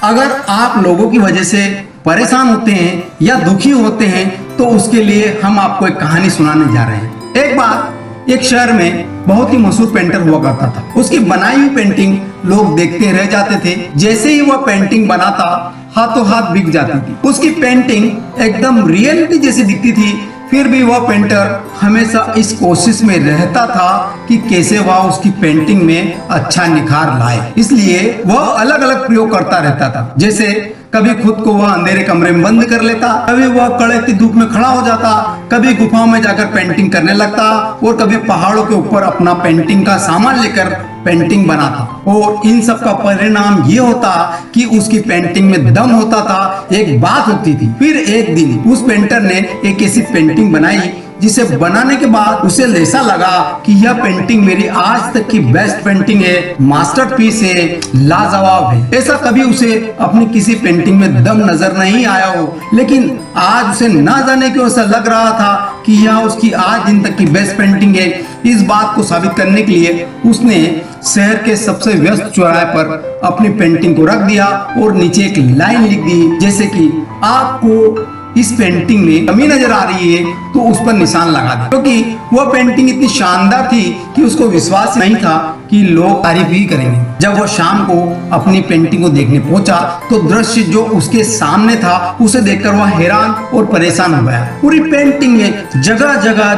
अगर आप लोगों की वजह से परेशान होते हैं या दुखी होते हैं तो उसके लिए हम आपको एक कहानी सुनाने जा रहे हैं। एक बार एक शहर में बहुत ही मशहूर पेंटर हुआ करता था। उसकी बनाई हुई पेंटिंग लोग देखते रह जाते थे। जैसे ही वह पेंटिंग बनाता हाथों हाथ बिक जाती थी। उसकी पेंटिंग एकदम रियलिटी जैसी दिखती थी। फिर भी वह पेंटर हमेशा इस कोशिश में रहता था कि कैसे वह उसकी पेंटिंग में अच्छा निखार लाए। इसलिए वह अलग अलग प्रयोग करता रहता था। जैसे कभी खुद को वह अंधेरे कमरे में बंद कर लेता, कभी वह कड़कती धूप में खड़ा हो जाता, कभी गुफाओं में जाकर पेंटिंग करने लगता और कभी पहाड़ों के ऊपर अपना पेंटिंग का सामान लेकर पेंटिंग बनाता। और इन सब का परिणाम ये होता कि उसकी पेंटिंग में दम होता था, एक बात होती थी। फिर एक दिन उस पेंटर ने एक ऐसी पेंटिंग बनाई जिसे बनाने के बाद उसे ऐसा लगा कि यह पेंटिंग मेरी आज तक की बेस्ट पेंटिंग है, मास्टरपीस है, लाजवाब है। ऐसा कभी उसे अपनी किसी पेंटिंग में दम नजर नहीं आया हो, लेकिन आज उसे ना जाने क्यों ऐसा लग रहा था कि यह उसकी आज दिन तक की बेस्ट पेंटिंग है। इस बात को साबित करने के लिए उसने शहर के सबसे व्यस्त चौराहे पर अपनी पेंटिंग को रख दिया और नीचे एक लाइन लिख दी, जैसे कि आपको इस पेंटिंग में कमी नजर आ रही है तो उस पर निशान लगा दे। क्योंकि वह पेंटिंग इतनी शानदार थी कि उसको विश्वास नहीं था कि लोग तारीफ ही करेंगे। जब वह शाम को अपनी पेंटिंग को देखने पहुंचा तो दृश्य जो उसके सामने था उसे देखकर वह हैरान और परेशान हो गया। पूरी पेंटिंग में जगह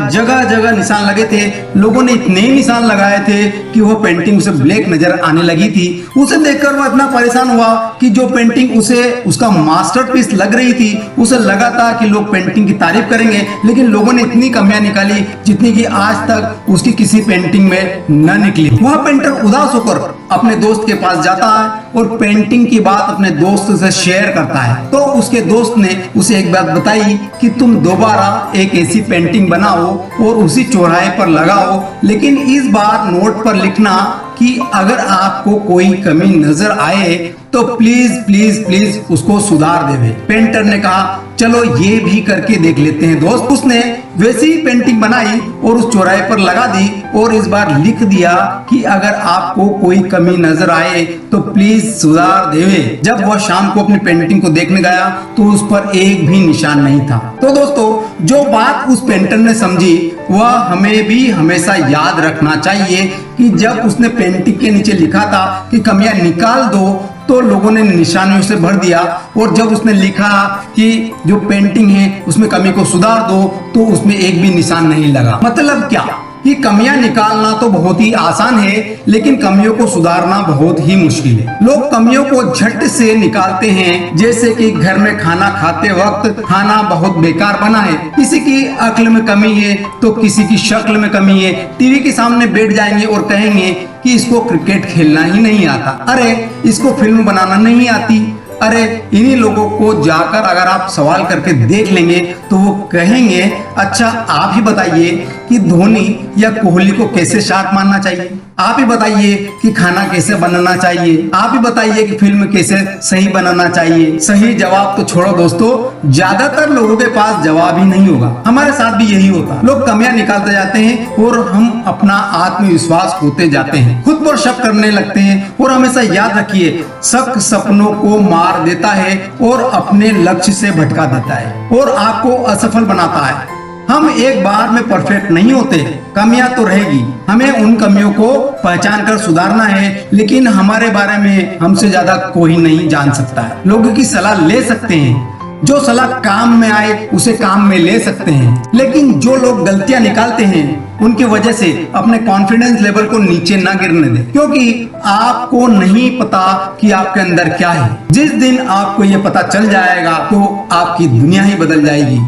जगह निशान लगे थे। लोगों ने इतने निशान लगाए थे कि वह पेंटिंग उसे ब्लैक नजर आने लगी थी। उसे देखकर वह इतना परेशान हुआ कि जो पेंटिंग उसे उसका मास्टरपीस लग रही थी, उसे लगा था कि लोग पेंटिंग की तारीफ करेंगे, लेकिन लोगों ने इतनी कमियां निकाली जितनी कि आज तक उसकी किसी पेंटिंग में न निकली। वह पेंटर उदास होकर अपने दोस्त के पास जाता है और पेंटिंग की बात अपने दोस्त से शेयर करता है। तो उसके दोस्त ने उसे एक बात बताई कि तुम दोबारा एक ऐसी पेंटिंग बनाओ और उसी चौराहे पर लगाओ, लेकिन इस बार नोट पर लिखना कि अगर आपको कोई कमी नजर आए तो प्लीज प्लीज प्लीज उसको सुधार देवे। पेंटर ने कहा चलो ये भी करके देख लेते हैं दोस्त। उसने वैसी ही पेंटिंग बनाई और उस चौराहे पर लगा दी और इस बार लिख दिया कि अगर आपको कोई कमी नजर आए तो प्लीज सुधार देवे। जब वह शाम को अपनी पेंटिंग को देखने गया तो उस पर एक भी निशान नहीं था। तो दोस्तों, जो बात उस पेंटर ने समझी वह हमें भी हमेशा याद रखना चाहिए कि जब उसने पेंटिंग के नीचे लिखा था कि कमियां निकाल दो तो लोगों ने निशानियों से भर दिया, और जब उसने लिखा कि जो पेंटिंग है उसमें कमी को सुधार दो तो उसमें एक भी निशान नहीं लगा। मतलब क्या कि कमियां निकालना तो बहुत ही आसान है, लेकिन कमियों को सुधारना बहुत ही मुश्किल है। लोग कमियों को झट से निकालते हैं, जैसे कि घर में खाना खाते वक्त खाना बहुत बेकार बना है, किसी की अक्ल में कमी है तो किसी की शक्ल में कमी है। टीवी के सामने बैठ जाएंगे और कहेंगे कि इसको क्रिकेट खेलना ही नहीं आता, अरे इसको फिल्म बनाना नहीं आती। अरे इन्हीं लोगों को जाकर अगर आप सवाल करके देख लेंगे तो वो कहेंगे अच्छा आप ही बताइए कि धोनी या कोहली को कैसे शॉट मारना चाहिए, आप ही बताइए कि खाना कैसे बनाना चाहिए, आप ही बताइए कि फिल्म कैसे सही बनाना चाहिए। सही जवाब तो छोड़ो दोस्तों, ज्यादातर लोगों के पास जवाब ही नहीं होगा। हमारे साथ भी यही होता, लोग कमियां निकालते जाते हैं और हम अपना आत्मविश्वास खोते जाते हैं, खुद पर शक करने लगते हैं। और हमेशा याद रखिए, शक सपनों को मार देता है और अपने लक्ष्य से भटका देता है और आपको असफल बनाता है। हम एक बार में परफेक्ट नहीं होते, कमियां तो रहेगी, हमें उन कमियों को पहचान कर सुधारना है, लेकिन हमारे बारे में हमसे ज्यादा कोई नहीं जान सकता है। लोगों की सलाह ले सकते हैं, जो सलाह काम में आए उसे काम में ले सकते हैं, लेकिन जो लोग गलतियां निकालते हैं उनकी वजह से अपने कॉन्फिडेंस लेवल को नीचे ना गिरने दें, क्योंकि आपको नहीं पता कि आपके अंदर क्या है। जिस दिन आपको ये पता चल जाएगा तो आपकी दुनिया ही बदल जाएगी।